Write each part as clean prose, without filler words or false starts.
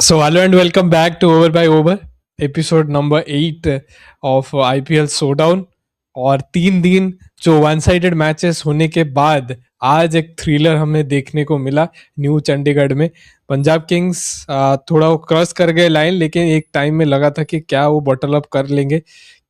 So, hello and welcome back to Over by Over, episode number 8 of IPL Showdown. और 3 दिन जो one sided matches होने के बाद आज एक थ्रिलर हमें देखने को मिला न्यू चंडीगढ़ में। पंजाब किंग्स थोड़ा वो क्रॉस कर गए लाइन, लेकिन एक टाइम में लगा था कि क्या वो बॉटल अप कर लेंगे।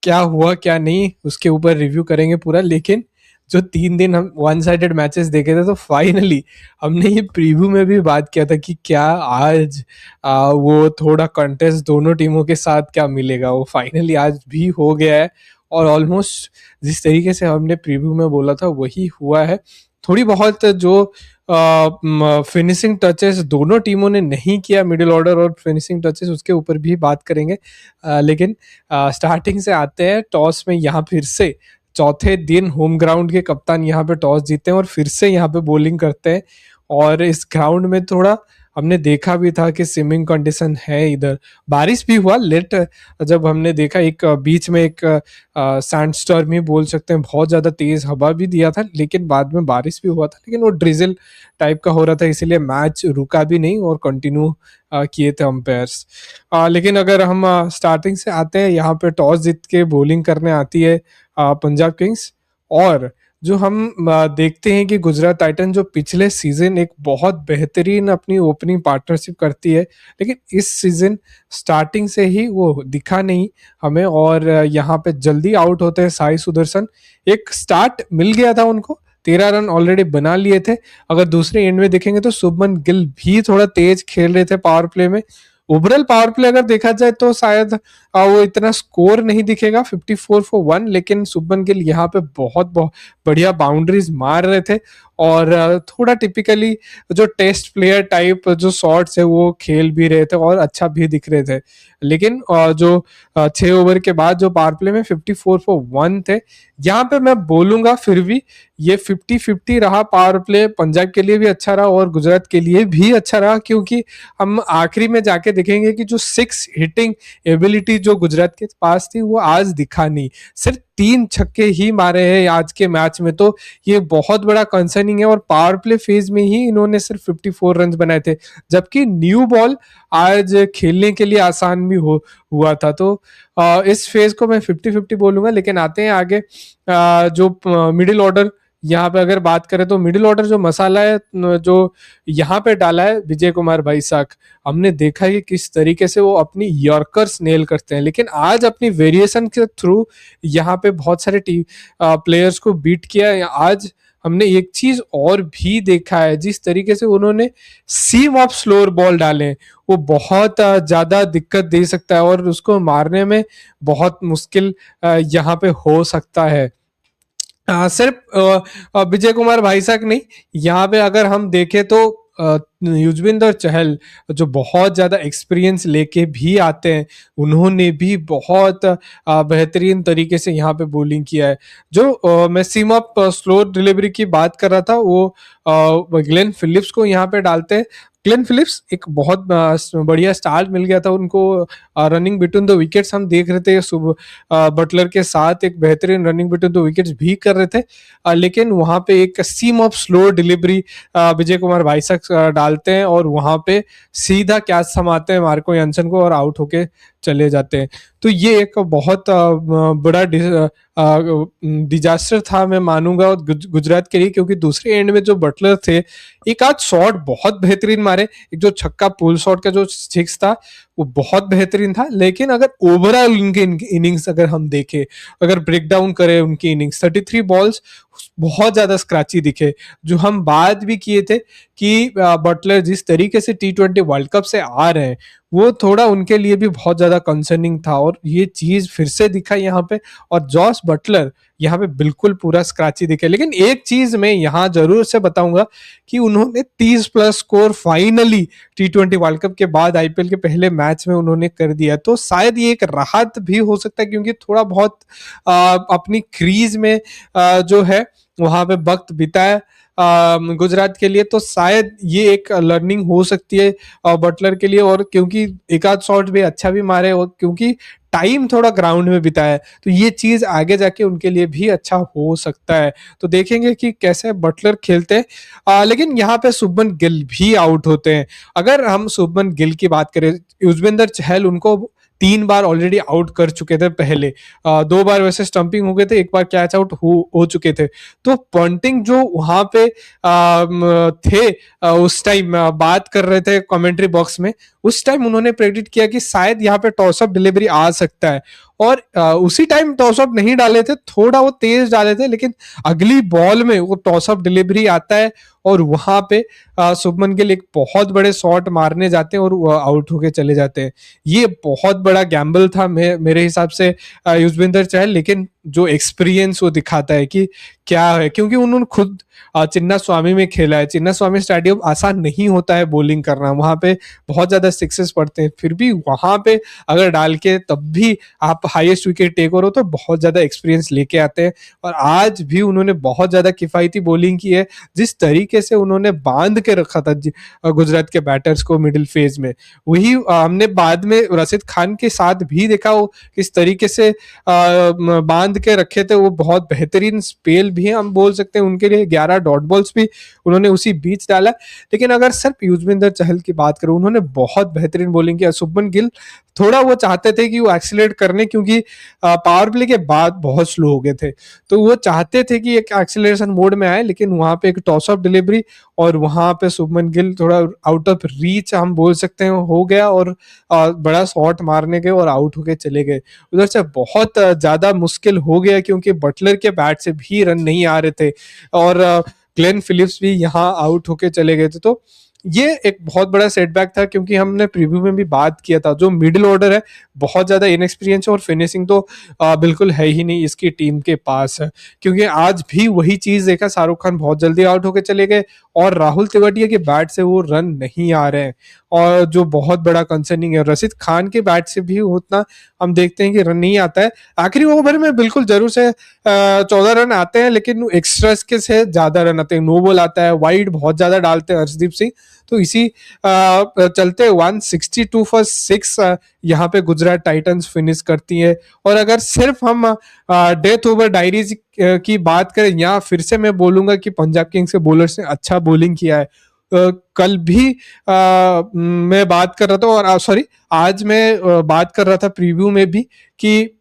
क्या हुआ क्या नहीं उसके ऊपर रिव्यू करेंगे पूरा। लेकिन जो 3 दिन हम वन साइडेड मैचेस देखे थे, तो फाइनली हमने ये प्रीव्यू में भी बात किया था कि क्या आज वो थोड़ा कंटेस्ट दोनों टीमों के साथ क्या मिलेगा, वो फाइनली आज भी हो गया है। और ऑलमोस्ट जिस तरीके से हमने प्रीव्यू में बोला था वही हुआ है। थोड़ी बहुत जो फिनिशिंग टचेस दोनों टीमों ने नहीं किया, मिडिल ऑर्डर और फिनिशिंग टचेस, उसके ऊपर भी बात करेंगे। लेकिन स्टार्टिंग से आते हैं टॉस में। यहाँ फिर से चौथे दिन होम ग्राउंड के कप्तान यहाँ पे टॉस जीते हैं और फिर से यहाँ पे बॉलिंग करते हैं। और इस ग्राउंड में थोड़ा हमने देखा भी था कि स्विमिंग कंडीशन है, इधर बारिश भी हुआ लेट। जब हमने देखा एक बीच में एक सैंडस्टॉर्म ही बोल सकते हैं, बहुत ज्यादा तेज हवा भी दिया था, लेकिन बाद में बारिश भी हुआ था। लेकिन वो ड्रिजल टाइप का हो रहा था, इसीलिए मैच रुका भी नहीं और कंटिन्यू किए थे अंपायर्स। लेकिन अगर हम स्टार्टिंग से आते हैं, यहाँ पे टॉस जीत के बॉलिंग करने आती है पंजाब किंग्स। और जो हम देखते हैं कि गुजरात टाइटन जो पिछले सीजन एक बहुत बेहतरीन अपनी ओपनिंग पार्टनरशिप करती है, लेकिन इस सीजन स्टार्टिंग से ही वो दिखा नहीं हमें। और यहाँ पे जल्दी आउट होते हैं साई सुदर्शन। एक स्टार्ट मिल गया था उनको, 13 रन ऑलरेडी बना लिए थे। अगर दूसरे एंड में देखेंगे तो शुभमन गिल भी थोड़ा तेज खेल रहे थे पावर प्ले में। ओवरऑल पावर प्ले अगर देखा जाए तो शायद वो इतना स्कोर नहीं दिखेगा 54 फॉर 1, लेकिन शुभमन गिल यहाँ पे बहुत बढ़िया बाउंड्रीज मार रहे थे। और थोड़ा टिपिकली जो टेस्ट प्लेयर टाइप जो शॉट्स है वो खेल भी रहे थे और अच्छा भी दिख रहे थे। लेकिन जो 6 ओवर के बाद जो पावर प्ले में 54 फॉर 1 थे, यहाँ पे मैं बोलूंगा फिर भी ये 50-50 रहा। पावर प्ले पंजाब के लिए भी अच्छा रहा और गुजरात के लिए भी अच्छा रहा, क्योंकि हम आखिरी में जाके देखेंगे कि जो 6 हिटिंग एबिलिटी जो गुजरात के पास थी वो आज दिखा नहीं। सिर्फ 3 छक्के ही मारे हैं आज के मैच में, तो ये बहुत बड़ा कंसर्निंग है। और पावर प्ले फेज में ही इन्होंने सिर्फ 54 रन बनाए थे, जबकि न्यू बॉल आज खेलने के लिए आसान भी हुआ था। तो इस फेज को मैं 50-50 बोलूंगा। लेकिन आते हैं आगे, जो मिडिल ऑर्डर यहाँ पे अगर बात करें तो मिडिल ऑर्डर जो मसाला है जो यहाँ पे डाला है विजय कुमार भाईसाख, हमने देखा है कि किस तरीके से वो अपनी यॉर्कर्स नेल करते हैं। लेकिन आज अपनी वेरिएशन के थ्रू यहाँ पे बहुत सारे प्लेयर्स को बीट किया। आज हमने एक चीज और भी देखा है, जिस तरीके से उन्होंने सीम ऑफ स्लोअर बॉल डाले, वो बहुत ज्यादा दिक्कत दे सकता है और उसको मारने में बहुत मुश्किल यहाँ पे हो सकता है। सिर्फ विजय कुमार भाईसाहब नहीं, यहाँ पे अगर हम देखें तो युजवेंद्र चहल जो बहुत ज्यादा एक्सपीरियंस लेके भी आते हैं, उन्होंने भी बहुत बेहतरीन तरीके से यहाँ पे बॉलिंग किया है। जो मैं सीम ऑफ स्लो डिलीवरी की बात कर रहा था, वो ग्लेन फिलिप्स को यहाँ पे डालते हैं। ग्लेन फिलिप्स एक बहुत बढ़िया स्टार्ट मिल गया था उनको, रनिंग बिटवीन द विकेट्स हम देख रहे थे। बटलर के साथ एक बेहतरीन रनिंग बिटवीन द विकेट्स भी कर रहे थे। लेकिन वहां पे एक सीम of slow delivery Vijay Kumar भाईसाहब डालते हैं और वहां पे सीधा कैच थमाते हैं मार्को यानसन को और आउट होके चले जाते हैं। तो ये एक बहुत बड़ा डिजास्टर था मैं मानूंगा गुजरात के लिए, क्योंकि दूसरे एंड में जो बटलर थे एक आध शॉट बहुत बेहतरीन मारे। एक जो छक्का पुल शॉट का जो 6 था वो बहुत बेहतरीन था। लेकिन अगर ओवरऑल उनके इनिंग्स अगर हम देखें, अगर ब्रेक डाउन करें उनकी इनिंग्स, 33 बॉल्स बहुत ज्यादा स्क्रैची दिखे। जो हम बात भी किए थे कि बटलर जिस तरीके से T20 वर्ल्ड कप से आ रहे हैं, वो थोड़ा उनके लिए भी बहुत ज्यादा कंसर्निंग था और ये चीज फिर से दिखा यहाँ पे। और जॉस बटलर यहाँ पे बिल्कुल पूरा स्क्रैची दिखे। लेकिन एक चीज मैं यहाँ जरूर से बताऊंगा कि उन्होंने 30+ score finally T20 world cup के बाद आईपीएल के पहले मैच में उन्होंने कर दिया। तो शायद ये एक राहत भी हो सकता है, क्योंकि थोड़ा बहुत अपनी क्रीज में जो है वहां पे वक्त बिताया गुजरात के लिए। तो शायद ये एक लर्निंग हो सकती है बटलर के लिए। और क्योंकि एक आध शॉट भी अच्छा भी मारे, और क्योंकि टाइम थोड़ा ग्राउंड में बिताया, तो ये चीज आगे जाके उनके लिए भी अच्छा हो सकता है। तो देखेंगे कि कैसे बटलर खेलते हैं। लेकिन यहाँ पे शुभमन गिल भी आउट होते हैं। अगर हम शुभमन गिल की बात करें, युजवेंद्र चहल उनको 3 बार ऑलरेडी आउट कर चुके थे पहले। 2 बार वैसे स्टंपिंग हो गए थे, 1 बार कैच आउट हो चुके थे। तो पंटिंग जो वहां पे थे, उस टाइम बात कर रहे थे कमेंट्री बॉक्स में, उस टाइम उन्होंने प्रेडिक्ट किया कि शायद यहाँ पे टॉस अप डिलीवरी आ सकता है। और उसी टाइम टॉस अप नहीं डाले थे, थोड़ा वो तेज डाले थे, लेकिन अगली बॉल में वो टॉस अप डिलीवरी आता है और वहां पे शुभमन गिल एक बहुत बड़े शॉट मारने जाते हैं और वो आउट होके चले जाते हैं। ये बहुत बड़ा गैम्बल था मेरे हिसाब से युजवेंद्र चहल, लेकिन जो एक्सपीरियंस वो दिखाता है कि क्या है, क्योंकि उन्होंने खुद चिन्ना स्वामी में खेला है। चिन्ना स्वामी स्टेडियम आसान नहीं होता है बॉलिंग करना, वहां पे बहुत ज्यादा सिक्सेस पड़ते हैं, फिर भी वहां पे अगर डाल के तब भी आप हाईएस्ट विकेट टेकर हो तो बहुत ज्यादा एक्सपीरियंस लेके आते हैं। और आज भी उन्होंने बहुत ज्यादा किफायती बॉलिंग की है, जिस तरीके से उन्होंने बांध के रखा था गुजरात के बैटर्स को मिडिल फेज में, वही हमने बाद में रशीद खान के साथ भी देखा, वो किस तरीके से बांध के रखे थे। वो बहुत बेहतरीन स्पेल भी है, हम बोल सकते हैं उनके लिए। 11 डॉट बॉल्स भी उन्होंने उसी बीच डाला। लेकिन अगर सिर्फ युजवेंद्र चहल की बात करूं, उन्होंने बहुत बेहतरीन बॉलिंग किया। शुभमन गिल थोड़ा वो चाहते थे कि वो एक्सीलरेट करने, क्योंकि पावर प्ले के बाद बहुत स्लो हो गए थे, तो वो चाहते थे कि एक एक्सीलरेशन मोड में आए, लेकिन वहां पे एक टॉस ऑफ डिलीवरी और वहां पे शुभमन गिल थोड़ा आउट ऑफ रीच हम बोल सकते हैं हो गया, और बड़ा शॉट मारने गए और आउट होके चले गए। उधर से बहुत ज्यादा मुश्किल हो गया, क्योंकि बटलर के बैट से भी रन नहीं आ रहे थे और ग्लेन फिलिप्स भी यहाँ आउट होके चले गए थे। तो ये एक बहुत बड़ा सेटबैक था, क्योंकि हमने प्रीव्यू में भी बात किया था, जो मिडिल ऑर्डर है बहुत ज्यादा इनएक्सपीरियंस है और फिनिशिंग तो बिल्कुल है ही नहीं इसकी टीम के पास है। क्योंकि आज भी वही चीज देखा, शाहरुख खान बहुत जल्दी आउट होके चले गए और राहुल तेवतिया के बैट से वो रन नहीं आ रहे हैं, और जो बहुत बड़ा कंसर्निंग है। रशीद खान के बैट से भी उतना हम देखते हैं कि रन नहीं आता है। आखिरी ओवर में बिल्कुल जरूर से 14 रन आते हैं, लेकिन एक्स्ट्रास के से ज्यादा रन आते हैं। नो बॉल आता है, वाइड बहुत ज्यादा डालते हैं हर्षदीप सिंह, तो इसी चलते 162 फॉर 6 यहाँ पे गुजरात टाइटंस फिनिश करती है। और अगर सिर्फ हम डेथ ओवर डायरीज की बात करें, यहाँ फिर से मैं बोलूंगा कि पंजाब किंग्स के बॉलर्स ने अच्छा बॉलिंग किया है। कल भी मैं बात कर रहा था, और सॉरी आज मैं बात कर रहा था प्रीव्यू में भी, कि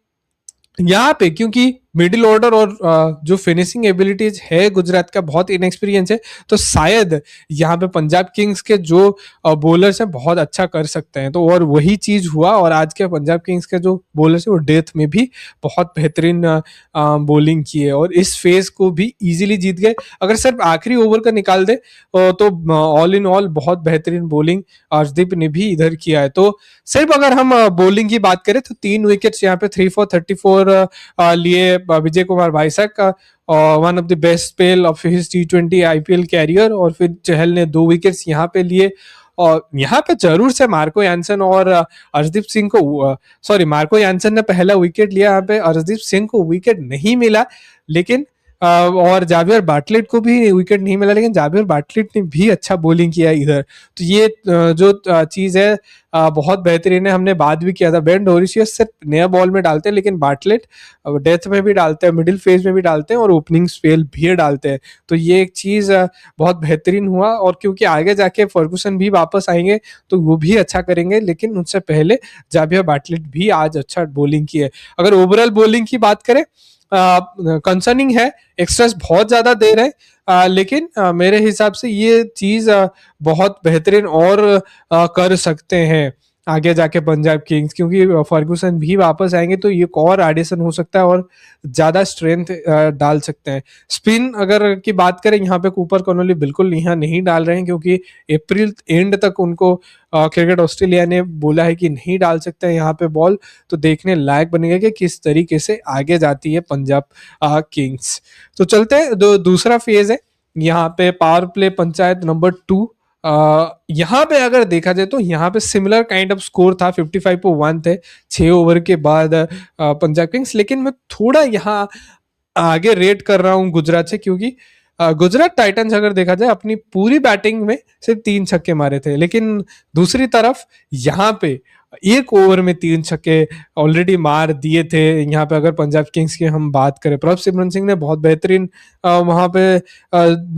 यहाँ पे क्योंकि मिडिल ऑर्डर और जो फिनिशिंग एबिलिटीज है गुजरात का बहुत इनएक्सपीरियंस है, तो शायद यहाँ पे पंजाब किंग्स के जो बॉलर्स हैं बहुत अच्छा कर सकते हैं। तो और वही चीज हुआ, और आज के पंजाब किंग्स के जो बॉलर्स हैं वो डेथ में भी बहुत बेहतरीन बॉलिंग की है और इस फेज को भी इजीली जीत गए। अगर सिर्फ आखिरी ओवर का निकाल दे तो ऑल इन ऑल बहुत बेहतरीन बॉलिंग अर्शदीप ने भी इधर किया है। तो सिर्फ अगर हम बॉलिंग की बात करें तो 3 विकेट्स यहाँ पे 3 for 34 लिए विजय कुमार भाईसा का, one of the best spell of his T20 IPL career. और फिर चहल ने 2 विकेट्स यहाँ पे लिए, और यहाँ पे जरूर से मार्को यानसन और अर्शदीप सिंह को, सॉरी मार्को यानसन ने पहला विकेट लिया, यहाँ पे अर्शदीप सिंह को विकेट नहीं मिला, लेकिन और जावियर बाटलेट को भी विकेट नहीं मिला, लेकिन जावियर बाटलेट ने भी अच्छा बॉलिंग किया इधर। तो ये जो चीज है बहुत बेहतरीन है। हमने बात भी किया था, बेन डोरिशियस सिर्फ नया बॉल में डालते हैं, लेकिन बाटलेट डेथ में भी डालते हैं, मिडिल फेज में भी डालते हैं और ओपनिंग स्पेल भी डालते हैं। तो ये एक चीज बहुत बेहतरीन हुआ, और क्योंकि आगे जाके फर्गूसन भी वापस आएंगे तो वो भी अच्छा करेंगे, लेकिन उनसे पहले जावियर बाटलेट भी आज अच्छा बॉलिंग की है। अगर ओवरऑल बॉलिंग की बात करें, कंसर्निंग है, एक्स्ट्रास बहुत ज्यादा दे रहे हैं, लेकिन मेरे हिसाब से ये चीज बहुत बेहतरीन और कर सकते हैं आगे जाके पंजाब किंग्स, क्योंकि फर्गूसन भी वापस आएंगे तो ये और एडिशन हो सकता है और ज्यादा स्ट्रेंथ डाल सकते हैं। स्पिन अगर की बात करें, यहाँ पे कूपर कॉनोली बिल्कुल यहाँ नहीं डाल रहे हैं, क्योंकि अप्रैल एंड तक उनको क्रिकेट ऑस्ट्रेलिया ने बोला है कि नहीं डाल सकते हैं यहाँ पे बॉल। तो देखने लायक बनेगा कि किस तरीके से आगे जाती है पंजाब किंग्स। तो चलते हैं दूसरा फेज है, यहाँ पे पावर प्ले पंचायत नंबर 2। यहाँ पे अगर देखा जाए तो यहाँ पे सिमिलर काइंड ऑफ स्कोर था, 55-1 थे 6 ओवर के बाद पंजाब किंग्स। लेकिन मैं थोड़ा यहाँ आगे रेट कर रहा हूँ गुजरात से, क्योंकि गुजरात टाइटंस अगर देखा जाए अपनी पूरी बैटिंग में सिर्फ 3 छक्के मारे थे, लेकिन दूसरी तरफ यहाँ पे एक ओवर में 3 छक्के ऑलरेडी मार दिए थे। यहाँ पे अगर पंजाब किंग्स की हम बात करें, प्रभ सिमरन सिंह ने बहुत बेहतरीन वहां पे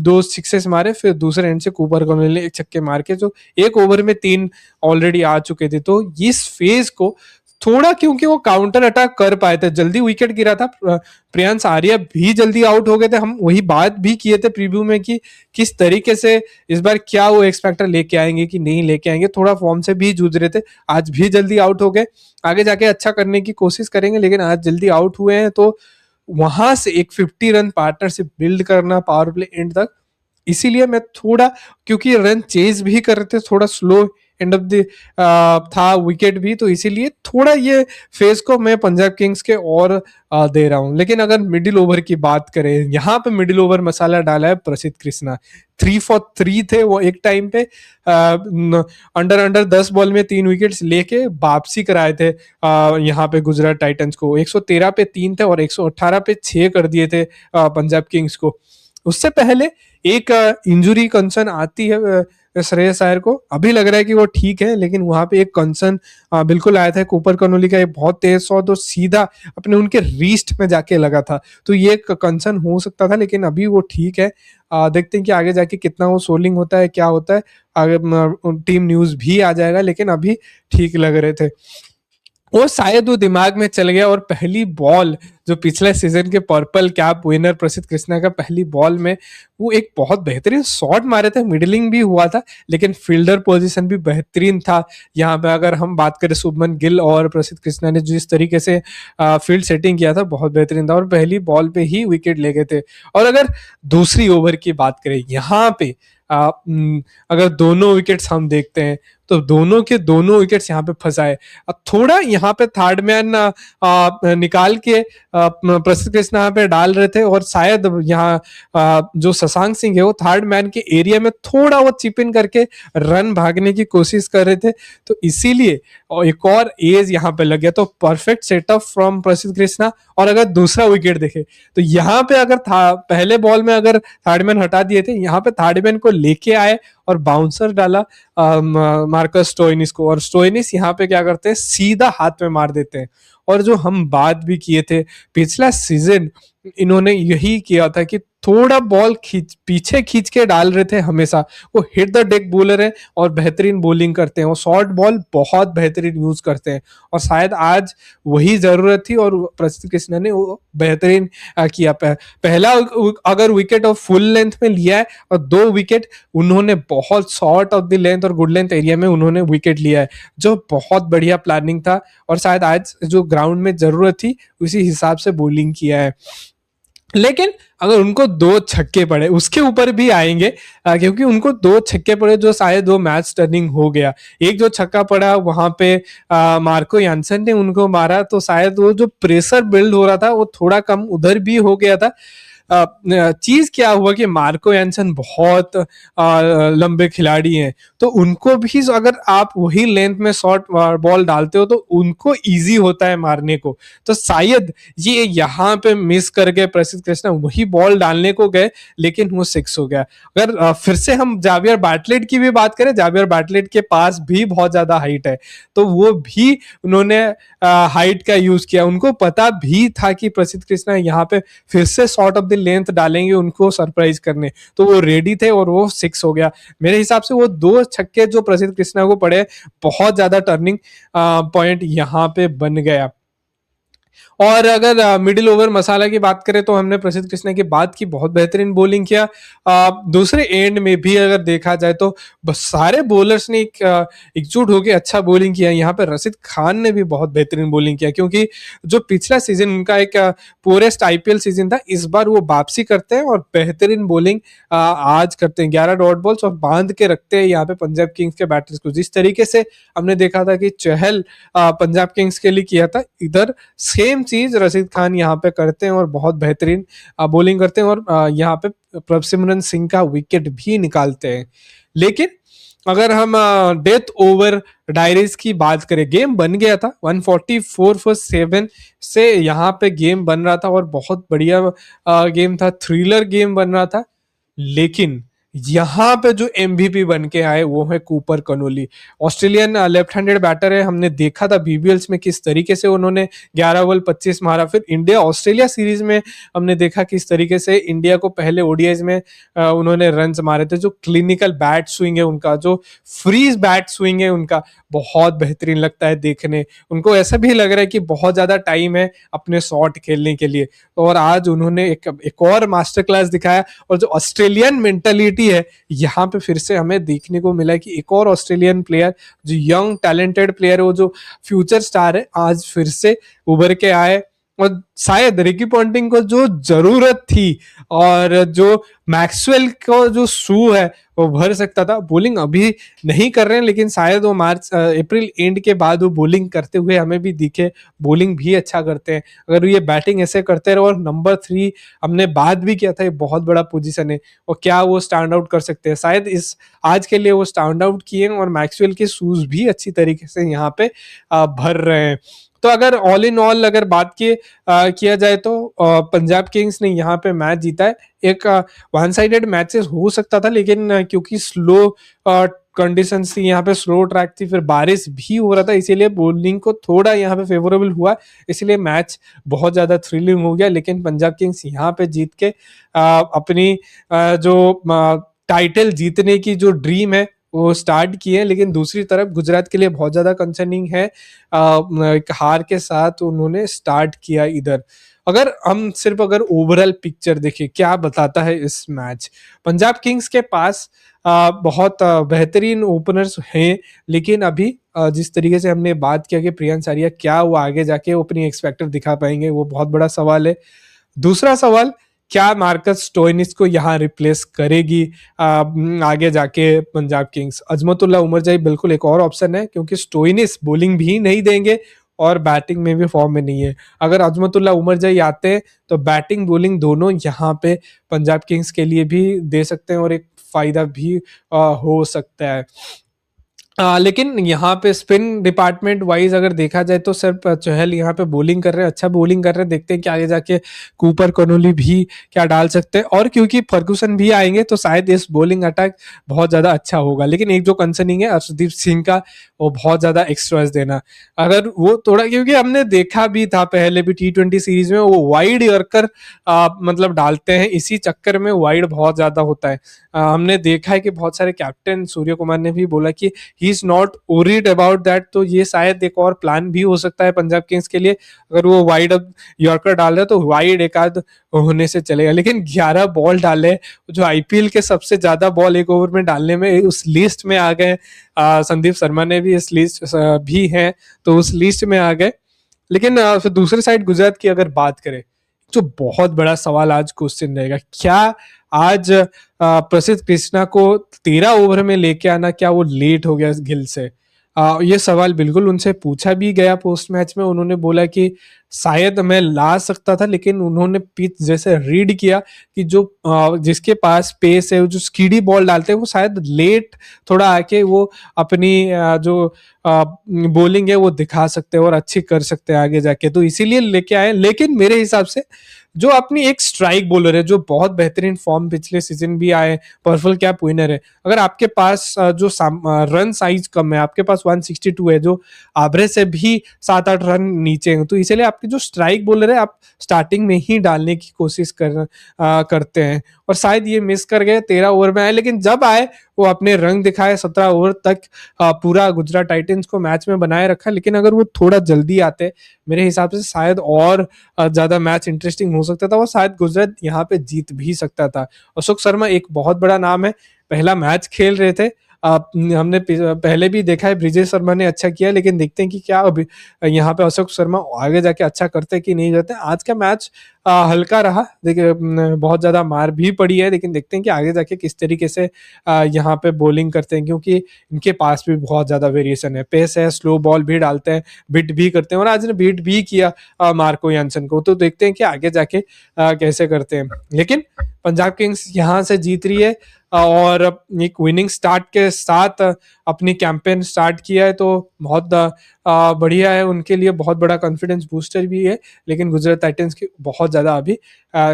2 सिक्सेस मारे, फिर दूसरे एंड से कूपर कॉनली ने 1 छक्के मार के जो एक ओवर में 3 ऑलरेडी आ चुके थे। तो इस फेज को थोड़ा, क्योंकि वो काउंटर अटैक कर पाए थे, जल्दी विकेट गिरा था, प्रियांश आर्या भी जल्दी आउट हो गए थे। हम वही बात भी किए थे प्रीव्यू में कि किस तरीके से इस बार क्या वो एक्स फैक्टर लेके आएंगे कि नहीं लेके आएंगे, थोड़ा फॉर्म से भी जूझ रहे थे। आज भी जल्दी आउट हो गए, आगे जाके अच्छा करने की कोशिश करेंगे, लेकिन आज जल्दी आउट हुए हैं। तो वहां से एक 50 रन पार्टनरशिप बिल्ड करना पावर प्ले एंड तक, इसीलिए मैं थोड़ा, क्योंकि रन चेज भी कर रहे थे, थोड़ा स्लो एंड ऑफ द था विकेट भी, तो इसीलिए थोड़ा ये फेज को मैं पंजाब किंग्स के और दे रहा हूं। लेकिन अगर मिडिल ओवर की बात करें, यहाँ पे मिडिल ओवर मसाला डाला है प्रसिद्ध कृष्णा। 3 for 3 थे वो एक टाइम पे, अंडर 10 बॉल में 3 विकेट्स लेके वापसी कराए थे यहाँ पे गुजरात टाइटंस को। 113 पे 3 थे और 118 पे 6 कर दिए थे पंजाब किंग्स को। उससे पहले एक इंजुरी कंसर्न आती है श्रेयस अय्यर को, अभी लग रहा है कि वो ठीक है, लेकिन वहां पे एक कंसर्न बिल्कुल आया था। कूपर कनोली का एक बहुत तेज शॉट तो सीधा अपने उनके रीस्ट में जाके लगा था, तो ये एक कंसर्न हो सकता था, लेकिन अभी वो ठीक है। देखते हैं कि आगे जाके कितना वो सोलिंग होता है, क्या होता है, आगे टीम न्यूज भी आ जाएगा, लेकिन अभी ठीक लग रहे थे। वो शायद वो दिमाग में चल गया, और पहली बॉल जो पिछले सीजन के पर्पल कैप विनर प्रसिद्ध कृष्णा का पहली बॉल में वो एक बहुत बेहतरीन शॉट मारे थे, मिडलिंग भी हुआ था, लेकिन फील्डर पोजीशन भी बेहतरीन था। यहाँ पे अगर हम बात करें शुभमन गिल और प्रसिद्ध कृष्णा ने जिस तरीके से फील्ड सेटिंग किया था, बहुत बेहतरीन था, और पहली बॉल पे ही विकेट ले गए थे। और अगर दूसरी ओवर की बात करें, यहाँ पे अगर दोनों विकेट्स हम देखते हैं, तो दोनों के दोनों विकेट्स यहाँ पे फंसाए। अब थोड़ा यहाँ पे थर्ड मैन निकाल के प्रसिद्ध कृष्णा यहाँ पे डाल रहे थे, और शायद यहाँ जो शशांक सिंह है वो थर्ड मैन के एरिया में थोड़ा वो चिप इन करके रन भागने की कोशिश कर रहे थे, तो इसीलिए एक और एज यहाँ पे लग गया। तो परफेक्ट सेटअप फ्रॉम प्रसिद्ध कृष्णा। और अगर दूसरा विकेट देखे, तो यहाँ पे अगर पहले बॉल में अगर थर्ड मैन हटा दिए थे, यहाँ पे थर्ड मैन को लेके आए और बाउंसर डाला मार्कस स्टोइनिस को, और स्टोइनिस यहाँ पे क्या करते हैं, सीधा हाथ में मार देते हैं। और जो हम बात भी किए थे पिछला सीजन, इन्होंने यही किया था कि थोड़ा बॉल पीछे खींच के डाल रहे थे हमेशा। वो हिट द डेक बॉलर है और बेहतरीन बॉलिंग करते हैं, वो शॉर्ट बॉल बहुत बेहतरीन यूज करते हैं, और शायद आज वही जरूरत थी, और प्रसिद्ध कृष्णा ने वो बेहतरीन किया। पहला अगर विकेट और फुल लेंथ में लिया है, और 2 विकेट उन्होंने बहुत शॉर्ट ऑफ द लेंथ और गुड लेंथ एरिया में उन्होंने विकेट लिया है, जो बहुत बढ़िया प्लानिंग था, और शायद आज जो ग्राउंड में जरूरत थी उसी हिसाब से बॉलिंग किया है। लेकिन अगर उनको 2 छक्के पड़े, उसके ऊपर भी आएंगे, क्योंकि उनको 2 छक्के पड़े जो शायद वो मैच टर्निंग हो गया। एक जो छक्का पड़ा वहां पे मार्को यानसन ने उनको मारा, तो शायद वो जो प्रेशर बिल्ड हो रहा था वो थोड़ा कम उधर भी हो गया था। चीज क्या हुआ कि मार्को यानसन बहुत लंबे खिलाड़ी हैं, तो उनको भी अगर आप वही लेंथ में शॉर्ट बॉल डालते हो तो उनको इजी होता है मारने को। तो शायद ये यहाँ पे मिस करके प्रसिद्ध कृष्णा वही बॉल डालने को गए, लेकिन वो 6 हो गया। अगर फिर से हम जावियर बाटलेट की भी बात करें, जावियर बाटलेट के पास भी बहुत ज्यादा हाइट है, तो वो भी उन्होंने हाइट का यूज किया। उनको पता भी था कि प्रसिद्ध कृष्णा यहाँ पे फिर से शॉर्ट ऑफ द लेंथ डालेंगे उनको सरप्राइज करने, तो वो रेडी थे और वो 6 हो गया। मेरे हिसाब से वो 2 छक्के जो प्रसिद्ध कृष्णा को पड़े, बहुत ज्यादा टर्निंग पॉइंट यहाँ पे बन गया। और अगर मिडिल ओवर मसाला की बात करें, तो हमने प्रसिद्ध कृष्णा की बात की, बहुत बेहतरीन बॉलिंग किया। दूसरे एंड में भी अगर देखा जाए तो सारे बॉलर्स ने एकजुट होकर अच्छा बॉलिंग किया। यहाँ पे रशीद खान ने भी बहुत बेहतरीन बॉलिंग किया, क्योंकि जो पिछला सीजन उनका एक पूरेस्ट आईपीएल सीजन था, इस बार वो वापसी करते हैं और बेहतरीन बॉलिंग आज करते हैं। 11 डॉट बॉल्स और बांध के रखते हैं यहाँ पे पंजाब किंग्स के बैटर्स को। जिस तरीके से हमने देखा था कि चहल पंजाब किंग्स के लिए किया था, इधर सेम चीज रशीद खान यहाँ पे करते हैं और बहुत बेहतरीन बॉलिंग करते हैं, और यहाँ पे प्रभ सिमरन सिंह का विकेट भी निकालते हैं। लेकिन अगर हम डेथ ओवर डायरीज की बात करें, गेम बन गया था 144 for 7 से यहाँ पे गेम बन रहा था, और बहुत बढ़िया गेम था, थ्रिलर गेम बन रहा था। लेकिन यहाँ पे जो एमवीपी बन के आए वो है Cooper Connolly. Australian left handed batter है, हमने देखा था बीबीएल्स में किस तरीके से उन्होंने 11 बॉल 25 मारा। फिर इंडिया ऑस्ट्रेलिया सीरीज में हमने देखा किस तरीके से इंडिया को पहले ओडीआईज में उन्होंने रन्स मारे थे। जो क्लिनिकल बैट स्विंग है उनका, जो फ्रीज बैट स्विंग है उनका, बहुत बेहतरीन लगता है देखने। उनको ऐसा भी लग रहा है कि बहुत ज्यादा टाइम है अपने शॉट खेलने के लिए। और आज उन्होंने एक और मास्टर क्लास दिखाया। और जो ऑस्ट्रेलियन मेंटालिटी है यहाँ पे फिर से हमें देखने को मिला कि एक और ऑस्ट्रेलियन प्लेयर, जो यंग टैलेंटेड प्लेयर है, वो जो फ्यूचर स्टार है, आज फिर से उभर के आए। और शायद रिकी पॉन्टिंग को जो जरूरत थी और जो मैक्सवेल को जो शू है वो भर सकता था, बॉलिंग अभी नहीं कर रहे हैं, लेकिन शायद वो मार्च अप्रैल एंड के बाद वो बॉलिंग करते हुए हमें भी दिखे। बॉलिंग भी अच्छा करते हैं। अगर ये बैटिंग ऐसे करते रहे, और नंबर 3 हमने बात भी किया था, ये बहुत बड़ा पोजीशन है, और क्या वो स्टैंड आउट कर सकते हैं। शायद इस आज के लिए वो स्टैंड आउट किए, और मैक्सवेल के शूज भी अच्छी तरीके से यहाँ पे भर रहे हैं। तो अगर ऑल इन ऑल अगर बात किया जाए तो पंजाब किंग्स ने यहाँ पे मैच जीता है। एक वन साइडेड मैचेस हो सकता था, लेकिन क्योंकि स्लो कंडीशंस थी, यहाँ पे स्लो ट्रैक थी, फिर बारिश भी हो रहा था, इसीलिए बॉलिंग को थोड़ा यहाँ पे फेवरेबल हुआ, इसलिए मैच बहुत ज्यादा थ्रिलिंग हो गया। लेकिन पंजाब किंग्स यहाँ पे जीत के अपनी जो टाइटल जीतने की जो ड्रीम है वो स्टार्ट किए। लेकिन दूसरी तरफ गुजरात के लिए बहुत ज्यादा कंसर्निंग है, एक हार के साथ उन्होंने स्टार्ट किया इधर। अगर हम सिर्फ अगर ओवरऑल पिक्चर देखें क्या बताता है इस मैच, पंजाब किंग्स के पास बहुत बेहतरीन ओपनर्स हैं, लेकिन अभी जिस तरीके से हमने बात किया कि प्रियांश आर्या क्या वो आगे जाके अपनी एक्स फैक्टर दिखा पाएंगे, वो बहुत बड़ा सवाल है। दूसरा सवाल, क्या मार्कस स्टोइनिस को यहाँ रिप्लेस करेगी आगे जाके पंजाब किंग्स। अजमतुल्ला उमरजाई बिल्कुल एक और ऑप्शन है, क्योंकि स्टोइनिस बॉलिंग भी नहीं देंगे और बैटिंग में भी फॉर्म में नहीं है। अगर अजमतुल्ला उमरजाई आते हैं तो बैटिंग बॉलिंग दोनों यहाँ पे पंजाब किंग्स के लिए भी दे सकते हैं, और एक फायदा भी हो सकता है। लेकिन यहाँ पे स्पिन डिपार्टमेंट वाइज अगर देखा जाए तो सिर्फ चहल यहाँ पे बॉलिंग कर रहे हैं, अच्छा बॉलिंग कर रहे हैं। देखते हैं कि आगे जाके कूपर कनोली भी क्या डाल सकते हैं, और क्योंकि फर्गुसन भी आएंगे तो शायद इस बॉलिंग अटैक बहुत ज्यादा अच्छा होगा। लेकिन एक जो कंसर्निंग है अर्शदीप सिंह का, वो बहुत ज्यादा एक्स्ट्राज देना। अगर वो थोड़ा, क्योंकि हमने देखा भी था पहले भी T20 सीरीज में वो वाइड यॉर्कर मतलब डालते हैं, इसी चक्कर में वाइड बहुत ज्यादा होता है। हमने देखा है कि बहुत सारे कैप्टन, सूर्य कुमार ने भी बोला कि he is not worried about that. तो ये शायद एक और प्लान भी हो सकता है पंजाब किंग्स के लिए, अगर वो वाइड अब यॉर्कर डाल रहे तो वाइड एक आध होने से चलेगा। लेकिन 11 बॉल डाले, जो आईपीएल के सबसे ज्यादा बॉल एक ओवर में डालने में उस लिस्ट में आ गए। संदीप शर्मा ने भी इस लिस्ट भी है, तो उस लिस्ट में आ गए। लेकिन फिर दूसरी साइड गुजरात की अगर बात करें, जो बहुत बड़ा सवाल आज क्वेश्चन रहेगा, क्या आज प्रसिद्ध कृष्णा को 13 ओवर में लेके आना, क्या वो लेट हो गया गिल से। ये सवाल बिल्कुल उनसे पूछा भी गया पोस्ट मैच में। उन्होंने बोला कि शायद मैं ला सकता था, लेकिन उन्होंने पिच जैसे रीड किया कि जो जिसके पास पेस है, जो स्कीडी बॉल डालते हैं, वो शायद लेट थोड़ा आके वो अपनी जो बॉलिंग है वो दिखा सकते हैं और अच्छी कर सकते हैं आगे जाके, तो इसीलिए लेके आए। लेकिन मेरे हिसाब से जो अपनी एक स्ट्राइक बॉलर है, जो बहुत बेहतरीन फॉर्म पिछले सीजन भी आए, पर्पल कैप विनर है, अगर आपके पास जो रन साइज कम है, आपके पास 162 है, जो एवरेज से भी 7-8 रन नीचे हैं, तो इसलिए आपके जो स्ट्राइक बॉलर है आप स्टार्टिंग में ही डालने की कोशिश करते हैं। और शायद ये मिस कर गए, 13 ओवर में आए, लेकिन जब आए वो अपने रंग दिखाए। 17 ओवर तक पूरा गुजरात टाइटंस को मैच में बनाए रखा। लेकिन अगर वो थोड़ा जल्दी आते, मेरे हिसाब से शायद और ज्यादा मैच इंटरेस्टिंग हो सकता था, और शायद गुजरात यहाँ पे जीत भी सकता था। अशोक शर्मा एक बहुत बड़ा नाम है, पहला मैच खेल रहे थे। हमने पहले भी देखा है ब्रिजेश शर्मा ने अच्छा किया, लेकिन देखते हैं कि क्या अभी यहाँ पे अशोक शर्मा आगे जाके अच्छा करते कि नहीं करते। आज का मैच हल्का रहा, देखिए बहुत ज्यादा मार भी पड़ी है, लेकिन देखते हैं कि आगे जाके किस तरीके से यहाँ पे बॉलिंग करते हैं, क्योंकि इनके पास भी बहुत ज्यादा वेरिएशन है, पेस है, स्लो बॉल भी डालते हैं, बिट भी करते हैं, और आज ने बिट भी किया मार्को यानसन को। तो देखते हैं कि आगे जाके कैसे करते हैं। लेकिन पंजाब किंग्स यहाँ से जीत रही है, और एक विनिंग स्टार्ट के साथ अपनी कैंपेन स्टार्ट किया है, तो बहुत बढ़िया है उनके लिए, बहुत बड़ा कॉन्फिडेंस बूस्टर भी है। लेकिन गुजरात टाइटंस की बहुत बहुत ज़्यादा अभी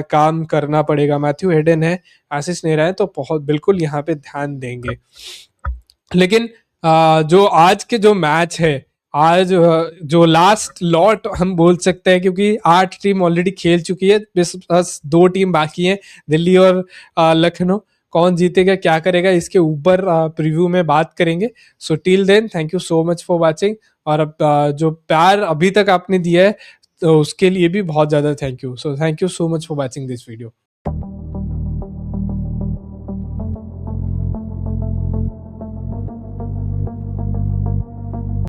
काम करना पड़ेगा। मैथ्यू हेडन है, आशीष नेहरा है, तो बहुत बिल्कुल यहाँ पे ध्यान देंगे। लेकिन जो आज के जो मैच है, आज जो लास्ट लॉट हम बोल सकते हैं, क्योंकि 8 टीम ऑलरेडी खेल चुकी है, बस 2 टीम बाकी हैं, दिल्ली और लखनऊ। कौन जीतेगा क्या करेगा इसके ऊपर प्रीव्यू में बात करेंगे। So till then thank you so much for watching, और अब जो प्यार अभी तक आपने दिया है तो उसके लिए भी बहुत ज़्यादा thank you. So thank you so much for watching this video.